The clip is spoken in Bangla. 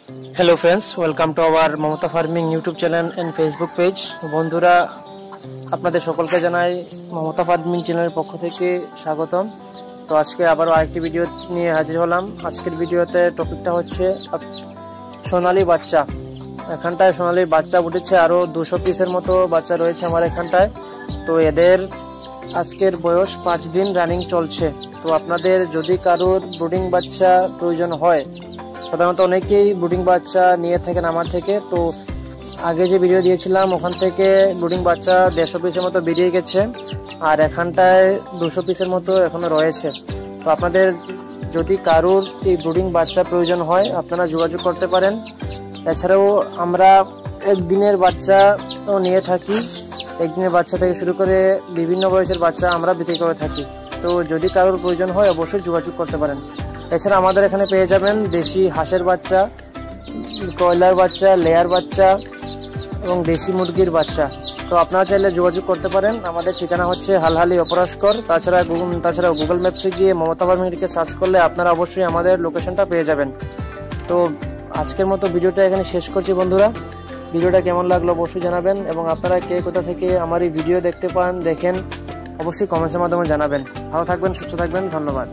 Hello friends, welcome to our Mamata farming YouTube channel and Facebook page. বন্ধুরা, আপনাদের সকলকে জানাই মমতা ফার্মিং চ্যানেলের পক্ষ থেকে স্বাগতম। তো আজকে আবারও আরেকটি ভিডিও নিয়ে হাজির হলাম। আজকের ভিডিওতে টপিকটা হচ্ছে সোনালী বাচ্চা। এখানটায় সোনালী বাচ্চা উঠেছে, আরও 200 পিসের মতো বাচ্চা রয়েছে আমার এখানটায়। তো এদের আজকের বয়স 5 দিন রানিং চলছে। তো আপনাদের যদি কারোর ব্রুডিং বাচ্চা প্রয়োজন হয়, সাধারণত অনেকেই ব্রুডিং বাচ্চা নিয়ে থাকেন আমার থেকে। তো আগে যে ভিডিও দিয়েছিলাম ওখান থেকে ব্রুডিং বাচ্চা 150 পিসের মতো বেরিয়ে গেছে, আর এখানটায় 200 পিসের মতো এখনো রয়েছে। তো আপনাদের যদি কারোর এই ব্রুডিং বাচ্চা প্রয়োজন হয়, আপনারা যোগাযোগ করতে পারেন। এছাড়াও আমরা একদিনের বাচ্চাও নিয়ে থাকি। একদিনের বাচ্চা থেকে শুরু করে বিভিন্ন বয়সের বাচ্চা আমরা বিক্রি করে থাকি। তো যদি কারোর প্রয়োজন হয় অবশ্যই যোগাযোগ করতে পারেন। এছাড়া আমাদের এখানে পেয়ে যাবেন দেশি হাঁসের বাচ্চা, ব্রয়লার বাচ্চা, লেয়ার বাচ্চা এবং দেশি মুরগির বাচ্চা। তো আপনারা চাইলে যোগাযোগ করতে পারেন। আমাদের ঠিকানা হচ্ছে হালহালি অপরাশকর। তাছাড়া গুগল ম্যাপসে গিয়ে মমতা ফার্মিংকে সার্চ করলে আপনারা অবশ্যই আমাদের লোকেশনটা পেয়ে যাবেন। তো আজকের মতো ভিডিওটা এখানে শেষ করছি বন্ধুরা। ভিডিওটা কেমন লাগলো অবশ্যই জানাবেন, এবং আপনারা কে কোথা থেকে আমার এই ভিডিও দেখেন অবশ্যই কমেন্টসের মাধ্যমে জানাবেন। ভালো থাকবেন, সুস্থ থাকবেন, ধন্যবাদ।